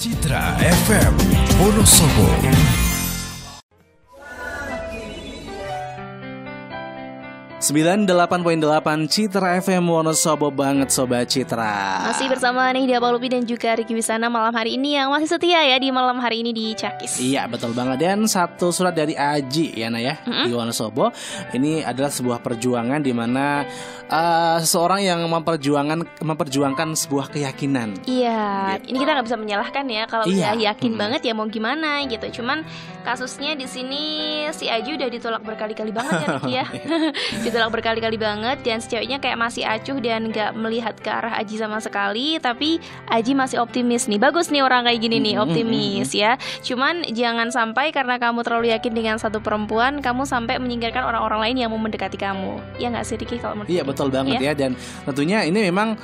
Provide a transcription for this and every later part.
Citra FM Wonosobo. 98.8 Citra FM Wonosobo banget Sobat Citra. Masih bersama nih Dia Paulupi dan juga Ricky Wisana malam hari ini yang masih setia ya di malam hari ini di Cakis. Iya betul banget. Dan satu surat dari Aji ya Naya di Wonosobo. Ini adalah sebuah perjuangan di mana seseorang yang memperjuangkan sebuah keyakinan. Iya gitu. Ini kita nggak bisa menyalahkan ya kalau udah yakin banget ya mau gimana gitu. Cuman kasusnya di sini si Aji udah ditolak berkali-kali banget ya Ricky ya. Ditolak berkali-kali banget dan si ceweknya kayak masih acuh dan gak melihat ke arah Aji sama sekali. Tapi Aji masih optimis nih. Bagus nih orang kayak gini nih, optimis ya. Cuman jangan sampai karena kamu terlalu yakin dengan satu perempuan, kamu sampai menyingkirkan orang-orang lain yang mau mendekati kamu. Ya gak sih Ricky kalau menurut? Iya betul banget ya. Dan tentunya ini memang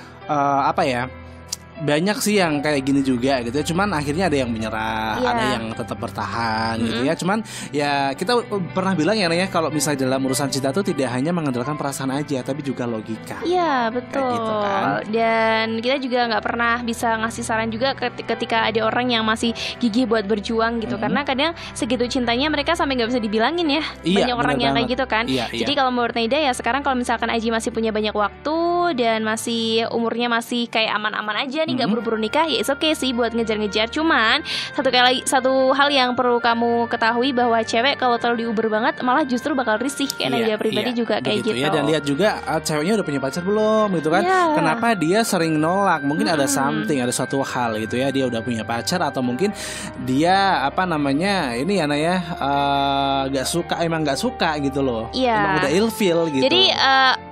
banyak sih yang kayak gini juga gitu ya. Cuman akhirnya ada yang menyerah, ada yang tetap bertahan gitu ya. Cuman ya kita pernah bilang ya Naya, kalau misalnya dalam urusan cinta tuh tidak hanya mengandalkan perasaan aja, tapi juga logika. Iya betul gitu kan. Dan kita juga gak pernah bisa ngasih saran juga ketika ada orang yang masih gigih buat berjuang gitu. Karena kadang segitu cintanya mereka sampai gak bisa dibilangin ya. Banyak orang yang kayak gitu kan. Jadi kalau menurut Naida ya sekarang kalau misalkan Aji masih punya banyak waktu dan masih umurnya masih kayak aman-aman aja nih, gak buru-buru nikah, ya it's okay sih buat ngejar-ngejar. Cuman satu hal yang perlu kamu ketahui bahwa cewek kalau terlalu diuber banget malah justru bakal risih. Kayak Nadia pribadi juga kayak gitu ya. Dan lihat juga ceweknya udah punya pacar belum gitu kan. Kenapa dia sering nolak? Mungkin ada ada suatu hal gitu ya. Dia udah punya pacar atau mungkin dia ini ya Naya emang gak suka gitu loh. Emang udah ilfeel gitu. Jadi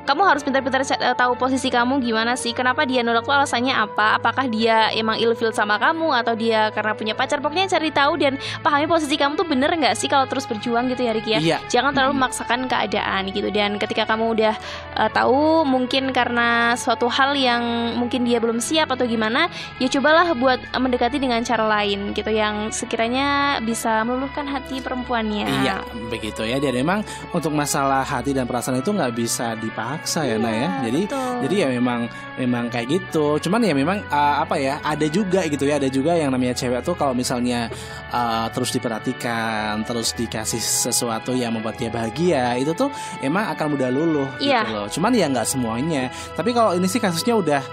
kamu harus pintar-pintar tahu posisi kamu gimana sih. Kenapa dia nolak tuh alasannya apa? Apakah dia emang ilfeel sama kamu atau dia karena punya pacar? Pokoknya cari tahu dan pahami posisi kamu tuh bener gak sih kalau terus berjuang gitu ya Ricky ya. Jangan terlalu memaksakan keadaan gitu. Dan ketika kamu udah tahu mungkin karena suatu hal yang mungkin dia belum siap atau gimana, ya cobalah buat mendekati dengan cara lain gitu yang sekiranya bisa meluluhkan hati perempuannya. Iya begitu ya. Dan memang untuk masalah hati dan perasaan itu gak bisa dipaksa ya Naya. Jadi ya memang kayak gitu. Cuman ya memang ada juga gitu ya. Ada juga yang namanya cewek tuh kalau misalnya terus diperhatikan, terus dikasih sesuatu yang membuat dia bahagia, itu tuh emang akan mudah luluh gitu loh. Cuman ya nggak semuanya. Tapi kalau ini sih kasusnya udah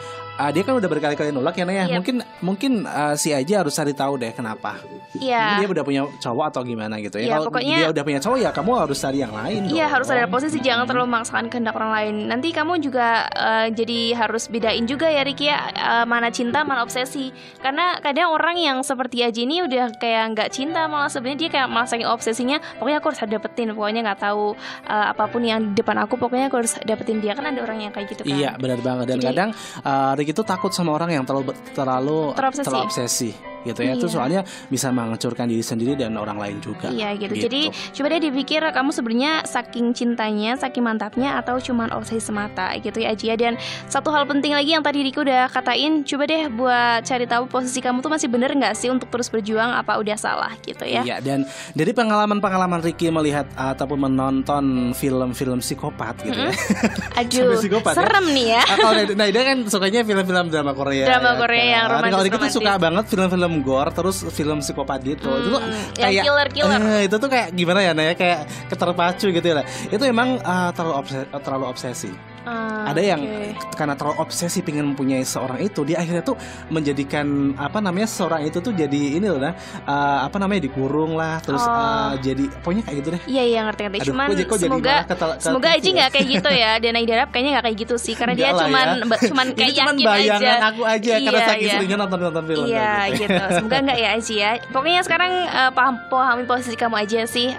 dia kan udah berkali-kali nolak ya Naya. Mungkin si Aji harus cari tahu deh kenapa. Dia udah punya cowok atau gimana gitu ya. Kalau dia udah punya cowok ya kamu harus cari yang lain. Iya harus ada posisi, jangan terlalu memaksakan kehendak orang lain. Nanti kamu juga jadi harus bedain juga ya Ricky ya, mana cinta mana obsesi. Karena kadang orang yang seperti Aji ini udah kayak nggak cinta, malah sebenarnya dia kayak malah saking obsesinya. Pokoknya aku harus dapetin, pokoknya nggak tahu apapun yang di depan aku, pokoknya aku harus dapetin dia. Kan ada orang yang kayak gitu kan. Iya benar banget. Dan kadang itu takut sama orang yang terlalu terobsesi gitu ya. Itu soalnya bisa menghancurkan diri sendiri dan orang lain juga. Iya gitu. Jadi coba deh dipikir kamu sebenarnya saking cintanya, saking mantapnya atau cuman obsesi semata gitu ya Aji. Dan satu hal penting lagi yang tadi Ricky udah katain, coba deh buat cari tahu posisi kamu tuh masih bener nggak sih untuk terus berjuang, apa udah salah gitu ya. Iya. Dan dari pengalaman Ricky melihat ataupun menonton film-film psikopat gitu ya. Aduh serem ya? Nih ya. Nah dia kan sukanya film-film drama Korea. Korea yang romantis. Kalau Ricky tuh suka banget film-film gore terus film psikopat gitu. Itu tuh kayak killer. Itu tuh kayak gimana ya Naya, kayak keterpacu gitu ya. Itu emang terlalu obsesi. Ada yang karena terlalu obsesi pengen mempunyai seorang itu, dia akhirnya tuh menjadikan seorang itu tuh jadi ini loh dikurung lah, terus jadi pokoknya kayak gitu deh. Iya ngerti. Cuman semoga Aji nggak kayak gitu ya. Dan Naida harap kayaknya nggak kayak gitu sih, karena dia cuman kayak yakin bayangan aja. Aku aja karena saking seringnya nonton film. Iya gitu. Semoga nggak ya Aji ya. Pokoknya sekarang pahami posisi kamu aja sih.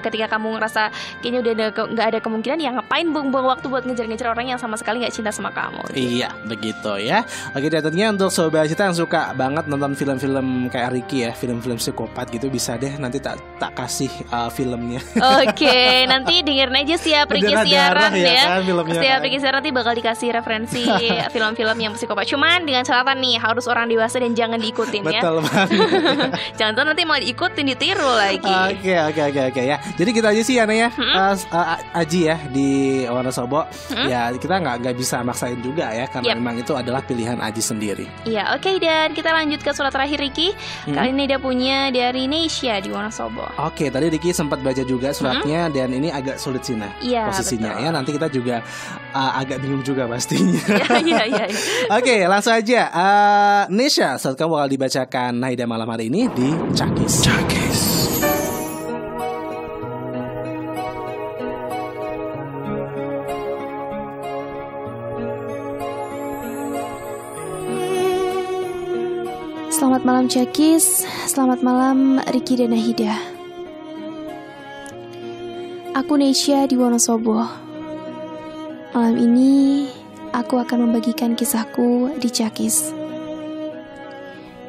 Ketika kamu ngerasa kayaknya udah nggak ada kemungkinan, ya ngapain buang waktu buat ngejar-ngejar orang yang sama sekali gak cinta sama kamu gitu. Iya begitu ya. Oke, tentunya untuk sobat kita yang suka banget nonton film-film kayak Ricky ya, film-film psikopat gitu, bisa deh nanti tak kasih filmnya. Oke, nanti dengerin aja siap Ricky siaran ya. Setiap Ricky siaran nanti bakal dikasih referensi film-film yang psikopat. Cuman dengan catatan nih, harus orang dewasa dan jangan diikutin ya. Betul banget. Jangan nanti malah diikutin, ditiru lagi. Oke ya. Jadi kita aja sih ya Naya, Aji ya di Wonosobo. Ya ya kita nggak bisa maksain juga ya, karena memang itu adalah pilihan Aji sendiri. Iya, oke, dan kita lanjut ke surat terakhir Riki. Kali ini dia punya dari Neisha di Wonosobo. Oke, tadi Riki sempat baca juga suratnya dan ini agak sulit sih nah posisinya, betul. Ya nanti kita juga agak bingung juga pastinya. Iya. Oke, langsung aja. Neisha, surat kamu bakal dibacakan Naida malam hari ini di Cakis. Selamat malam Cakis, selamat malam Riki dan Nahida. Aku Neisha di Wonosobo. Malam ini aku akan membagikan kisahku di Cakis.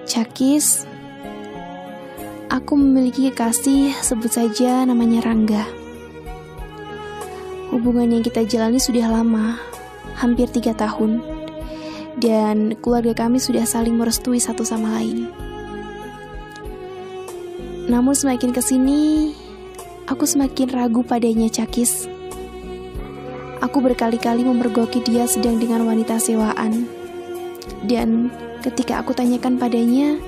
Cakis, aku memiliki kekasih, sebut saja namanya Rangga. Hubungan yang kita jalani sudah lama, hampir 3 tahun. Dan keluarga kami sudah saling merestui satu sama lain. Namun semakin kesini, aku semakin ragu padanya Cakis. Aku berkali-kali memergoki dia sedang dengan wanita sewaan. Dan ketika aku tanyakan padanya,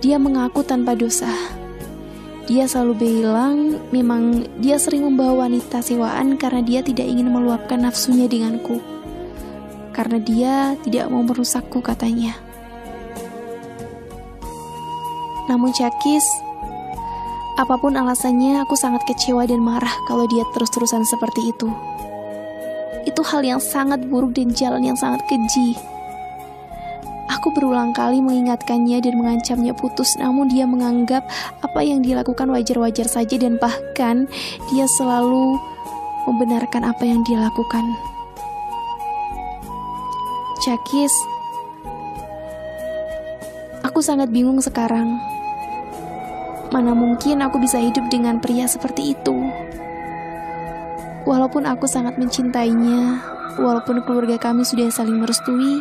dia mengaku tanpa dosa. Dia selalu bilang memang dia sering membawa wanita sewaan karena dia tidak ingin meluapkan nafsunya denganku. Karena dia tidak mau merusakku, katanya. Namun Cakis, apapun alasannya, aku sangat kecewa dan marah kalau dia terus-terusan seperti itu. Itu hal yang sangat buruk dan jalan yang sangat keji. Aku berulang kali mengingatkannya dan mengancamnya putus, namun dia menganggap apa yang dilakukan wajar-wajar saja dan bahkan dia selalu membenarkan apa yang dia lakukan. Cakis, aku sangat bingung sekarang. Mana mungkin aku bisa hidup dengan pria seperti itu. Walaupun aku sangat mencintainya, walaupun keluarga kami sudah saling merestui,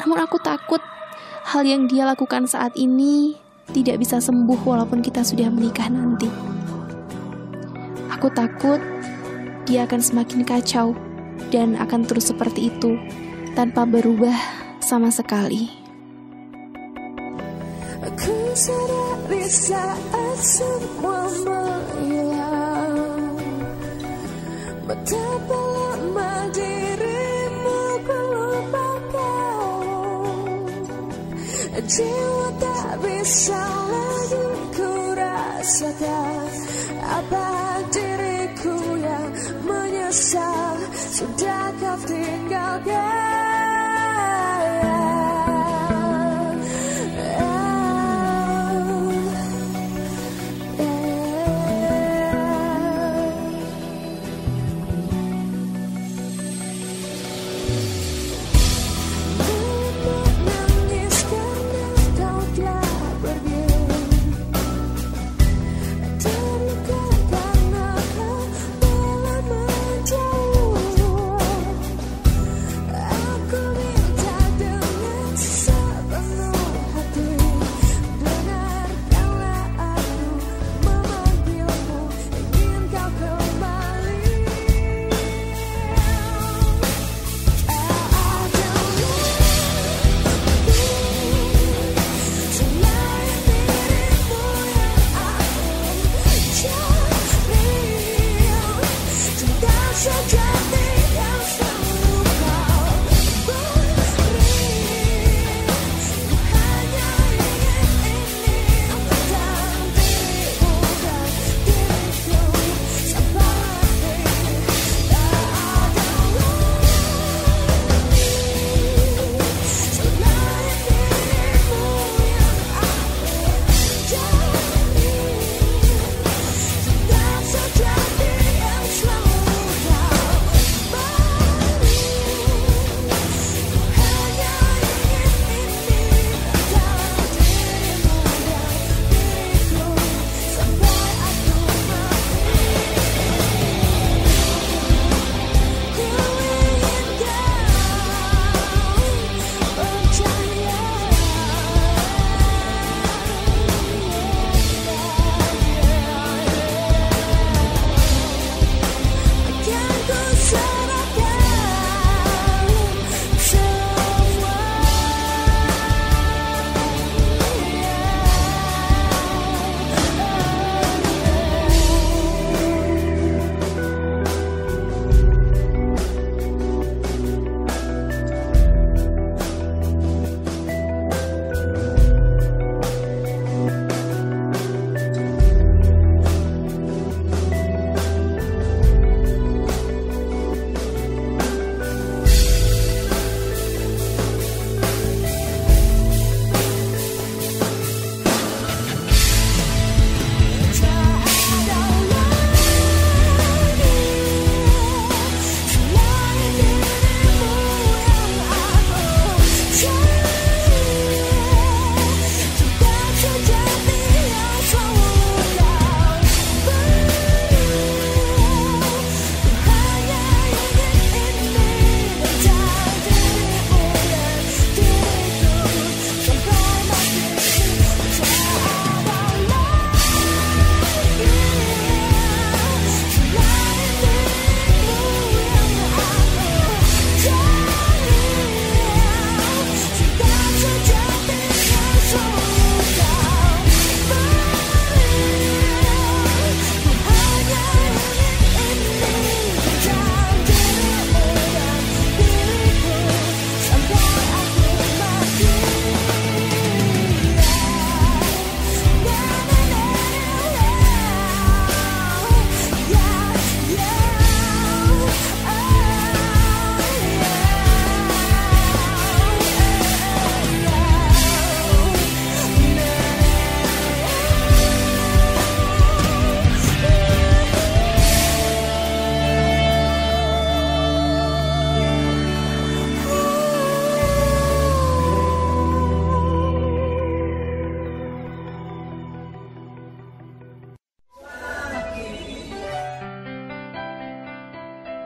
namun aku takut hal yang dia lakukan saat ini tidak bisa sembuh walaupun kita sudah menikah nanti. Aku takut dia akan semakin kacau dan akan terus seperti itu, tanpa berubah sama sekali. Aku sadari saat semua menghilang, betapa lama dirimu ku lupakan. Jiwa tak bisa lagi ku rasakan, apa diriku yang menyesal sudah kau tinggalkan.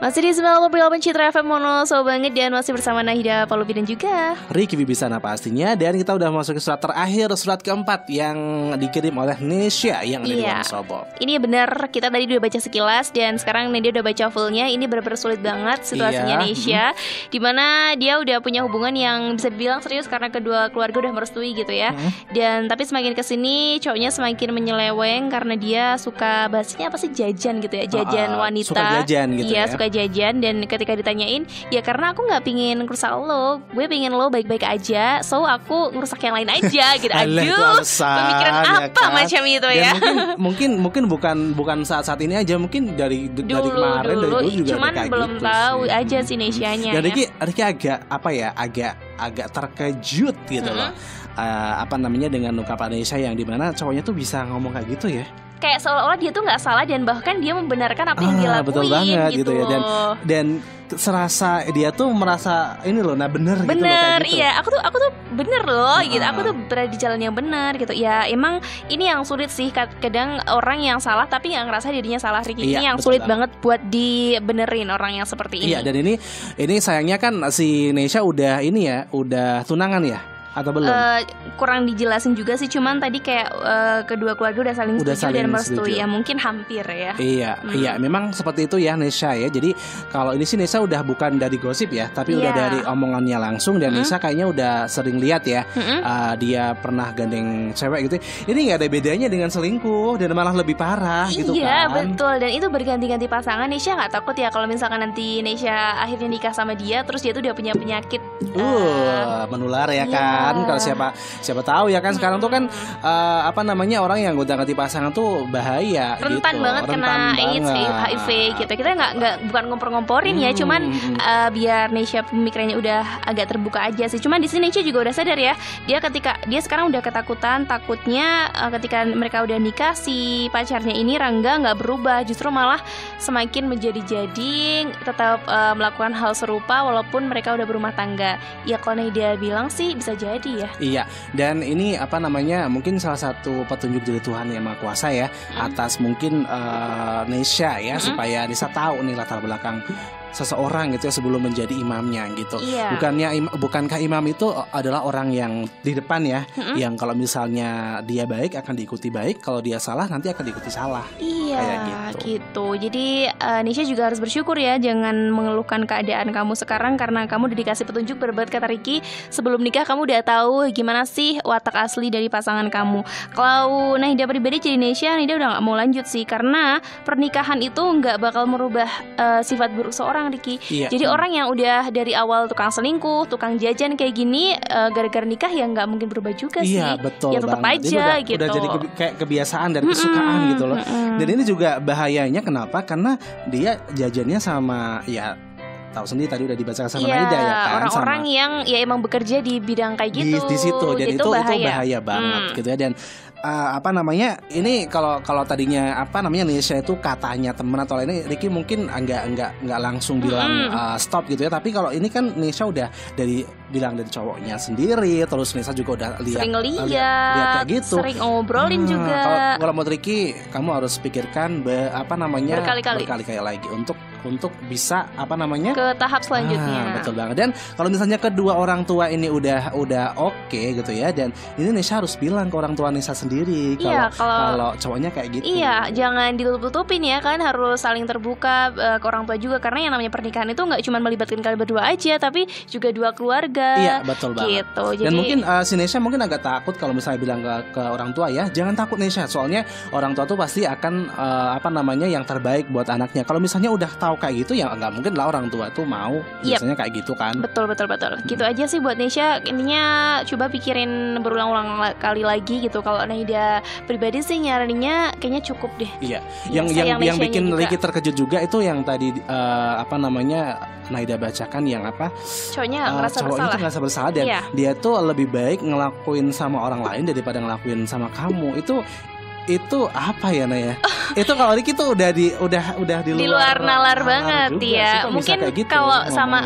Masih di 98 Citra FM Mono So banget. Dan masih bersama Nahida Palupi dan juga Ricky Bibisana pastinya. Dan kita udah masuk ke surat terakhir, surat keempat yang dikirim oleh Nesya yang ada di Wonosobo. Ini benar, kita tadi udah baca sekilas dan sekarang Nadia udah baca fullnya. Ini benar-benar sulit banget situasinya Nesya, dimana dia udah punya hubungan yang bisa dibilang serius karena kedua keluarga udah merestui gitu ya. Dan tapi semakin kesini cowoknya semakin menyeleweng karena dia suka bahasanya apa sih, jajan gitu ya, jajan wanita. Suka jajan gitu ya. Suka jajan. Dan ketika ditanyain, ya karena aku nggak pingin ngerusak lo, gue pingin lo baik-baik aja, so aku ngerusak yang lain aja gitu. Aduh, pemikiran apa ya, macam itu ya. Mungkin bukan saat ini aja, mungkin dari kemarin dari dulu juga cuman kayak belum gitu tahu sih. aja sih Nesyanya. Dan Ricky agak terkejut gitu loh. Dengan ungkapan Nesya yang dimana cowoknya tuh bisa ngomong kayak gitu ya. Kayak seolah-olah dia tuh nggak salah dan bahkan dia membenarkan apa yang dia lakuin. Betul banget gitu ya. Dan serasa dia tuh merasa ini loh, bener gitu loh, kayak gitu. Iya, aku tuh bener loh gitu. Aku tuh berada di jalan yang benar gitu. Ya emang ini yang sulit sih, kadang orang yang salah tapi nggak ngerasa dirinya salah, Ricky. Ini yang sulit banget buat dibenerin orang yang seperti ini. Iya, dan ini sayangnya kan si Nesya udah tunangan ya? Atau belum? Kurang dijelasin juga sih, cuman tadi kayak kedua keluarga udah saling setuju dan merestui ya, mungkin hampir ya. Iya, memang seperti itu ya Nesya ya. Jadi kalau ini sih Nesya udah bukan dari gosip ya, tapi udah dari omongannya langsung. Dan Nesya kayaknya udah sering lihat ya, dia pernah gandeng cewek gitu. Ini nggak ada bedanya dengan selingkuh dan malah lebih parah gitu kan. Iya betul, dan itu berganti-ganti pasangan. Nesya nggak takut ya kalau misalkan nanti Nesya akhirnya nikah sama dia, terus dia tuh udah punya penyakit menular ya kan. Kalau siapa tahu ya kan, sekarang tuh kan orang yang gonta-ganti pasangan tuh bahaya, rentan banget kena AIDS, HIV gitu. Kita bukan ngompor-ngomporin ya, cuman biar Nesya pemikirannya udah agak terbuka aja sih. Cuman di sini Nesya juga udah sadar ya, dia sekarang udah ketakutan, takutnya ketika mereka udah nikah si pacarnya ini Rangga nggak berubah, justru malah semakin menjadi-jadi tetap melakukan hal serupa walaupun mereka udah berumah tangga. Ya kalau dia bilang sih bisa jadi ya. Iya, dan ini mungkin salah satu petunjuk dari Tuhan Yang Maha Kuasa ya, atas mungkin Nesya ya, supaya Nesya tahu nih latar belakang seseorang gitu ya sebelum menjadi imamnya gitu. Bukankah imam itu adalah orang yang di depan ya, yang kalau misalnya dia baik akan diikuti baik, kalau dia salah nanti akan diikuti salah. Iya, kayak gitu. Jadi Nesya juga harus bersyukur ya, jangan mengeluhkan keadaan kamu sekarang karena kamu udah dikasih petunjuk berbuat. Kata Ricky, sebelum nikah kamu udah tahu gimana sih watak asli dari pasangan kamu. Kalau Nahida pribadi jadi Nesya, Nahida udah nggak mau lanjut sih, karena pernikahan itu nggak bakal merubah sifat buruk seorang, Ricky. Jadi orang yang udah dari awal tukang selingkuh, tukang jajan kayak gini, gara-gara nikah ya nggak mungkin berubah juga sih. Iya betul, ya tetap aja gitu. Udah jadi kayak kebiasaan dan kesukaan gitu loh. Dan ini juga bahayanya kenapa? Karena dia jajannya sama tahu sendiri tadi udah dibaca sama Nahida ya kan, orang-orang yang ya emang bekerja di bidang kayak gitu di situ. Jadi itu bahaya banget gitu ya. Dan ini kalau tadinya Nesya itu katanya teman atau ini, Ricky mungkin nggak langsung bilang stop gitu ya. Tapi kalau ini kan Nesya udah bilang dari cowoknya sendiri, terus Nesya juga udah lihat kayak gitu, sering ngobrolin juga. Kalau menurut Ricky, kamu harus pikirkan berkali-kali lagi untuk bisa ke tahap selanjutnya. Betul banget. Dan kalau misalnya kedua orang tua ini udah oke gitu ya, dan ini Nesya harus bilang ke orang tua Nesya sendiri kalau cowoknya kayak gitu. Iya, jangan ditutup-tutupin ya kan, harus saling terbuka ke orang tua juga, karena yang namanya pernikahan itu nggak cuma melibatkan kalian berdua aja, tapi juga dua keluarga. Iya, betul banget. Gitu. Dan mungkin si Nesya mungkin agak takut kalau misalnya bilang ke orang tua ya, jangan takut Nesya, soalnya orang tua tuh pasti akan yang terbaik buat anaknya. Kalau misalnya udah tahu kayak gitu ya nggak mungkin lah orang tua tuh mau biasanya kayak gitu kan. Betul. Gitu aja sih buat Nesya. Intinya coba pikirin berulang-ulang kali lagi gitu. Kalau Nahida pribadi sih nyaraninnya kayaknya cukup deh. Iya. Yang bikin Ricky terkejut juga itu yang tadi Nahida bacakan yang cowoknya itu ngerasa bersalah dan dia tuh lebih baik ngelakuin sama orang lain daripada ngelakuin sama kamu. Itu apa ya Naya? Itu kalau Ricky tuh udah di luar nalar banget ya. Mungkin gitu, kalau sama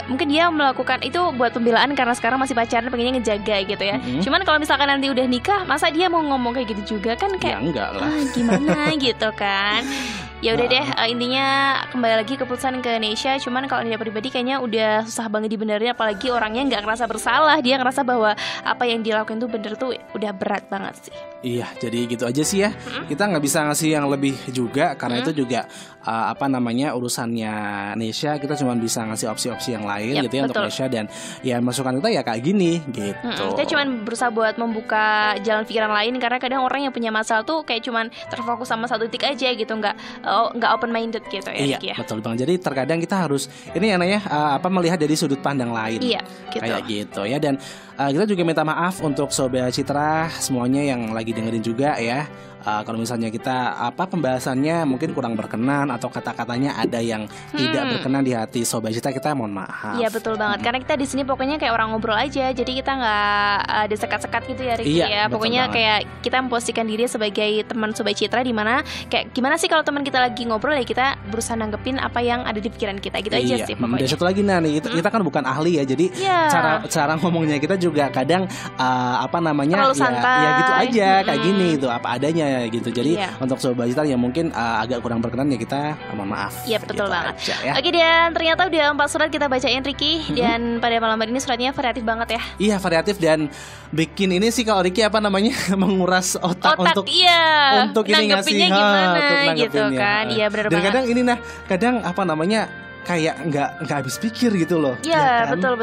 mungkin dia melakukan itu buat pembelaan karena sekarang masih pacaran, pengennya ngejaga gitu ya. Cuman kalau misalkan nanti udah nikah, masa dia mau ngomong kayak gitu juga kan, kayak ya enggak lah. Gimana gitu kan. Ya udah deh, intinya kembali lagi keputusan ke Nesha. Cuman kalau Nida pribadi kayaknya udah susah banget dibenerin, apalagi orangnya nggak ngerasa bersalah. Dia ngerasa bahwa apa yang dilakukan tuh bener tuh udah berat banget sih. Iya, jadi gitu aja sih ya. Kita nggak bisa ngasih yang lebih juga karena itu juga urusannya Nesha. Kita cuma bisa ngasih opsi-opsi yang lain gitu ya untuk Nesha, dan ya masukan kita ya kayak gini gitu. Kita cuma berusaha buat membuka jalan pikiran lain, karena kadang orang yang punya masalah tuh kayak cuman terfokus sama satu titik aja gitu, nggak open minded gitu ya. Iya, ya? betul banget. Jadi terkadang kita harus ini ya Naya, melihat dari sudut pandang lain. Iya, gitu. Kayak gitu ya. Dan kita juga minta maaf untuk Sobat Citra semuanya yang lagi dengerin juga ya. Kalau misalnya kita pembahasannya mungkin kurang berkenan atau kata-katanya ada yang tidak berkenan di hati Sobat Citra, kita mohon maaf. Iya, betul banget. Karena kita di sini pokoknya kayak orang ngobrol aja, jadi kita nggak disekat-sekat gitu ya, Ricky. Iya, pokoknya banget. kayak kita memposisikan diri sebagai teman Sobat Citra, di mana kayak gimana sih kalau teman kita lagi ngobrol ya kita berusaha nanggepin apa yang ada di pikiran kita gitu aja sih pokoknya. Dan satu lagi nih, kita kan bukan ahli ya, jadi cara ngomongnya kita juga kadang terlalu santai. ya gitu aja kayak gini itu apa adanya gitu. Jadi untuk Sobat Citra yang mungkin agak kurang berkenan ya kita mohon maaf. Iya, betul gitu banget aja, ya. Oke, dan ternyata udah 4 surat kita bacain, Ricky. Dan pada malam hari ini suratnya variatif banget ya. Iya, variatif dan bikin ini sih kalau Ricky menguras otak untuk ini ngasih gimana untuk gitu kan. Iya, benar banget. Dan kadang ini kadang kayak nggak habis pikir gitu loh. Iya, kan? betul.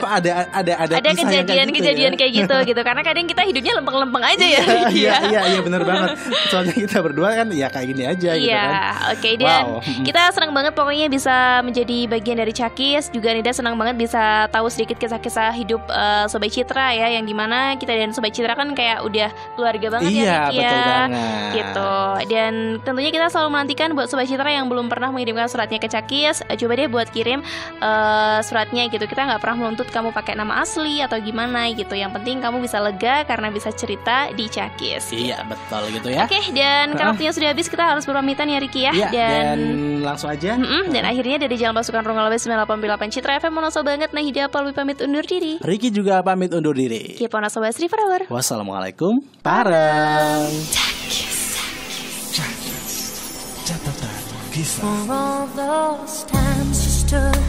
Kok ada kejadian kayak gitu. Karena kadang kita hidupnya lempeng-lempeng aja ya. Iya benar banget. Soalnya kita berdua kan ya kayak gini aja gitu kan. Iya, oke. Dan kita senang banget pokoknya bisa menjadi bagian dari Cakis. Juga Nida senang banget bisa tahu sedikit kisah-kisah hidup Sobat Citra ya, yang dimana kita dan Sobat Citra kan kayak udah keluarga banget ya, Ricky, betul banget. Gitu. Dan tentunya kita selalu menantikan buat Sobat Citra yang belum pernah mengirimkan suratnya ke Cakis, coba deh buat kirim suratnya gitu. Kita nggak pernah menuntut kamu pakai nama asli atau gimana gitu. Yang penting kamu bisa lega karena bisa cerita di Cakis. Iya, betul gitu ya. Oke, dan karena waktunya sudah habis, kita harus berpamitan ya, Ricky ya. Iya, dan langsung aja. Dan akhirnya dari Jalan Pasukan Runggal 988 Citra FM Monoso banget. Nahida Palwi pamit undur diri. Ricky juga pamit undur diri. Keep on Sobat Sri Forever. Wassalamualaikum. Parang. Catatan kisah. For all those times you stood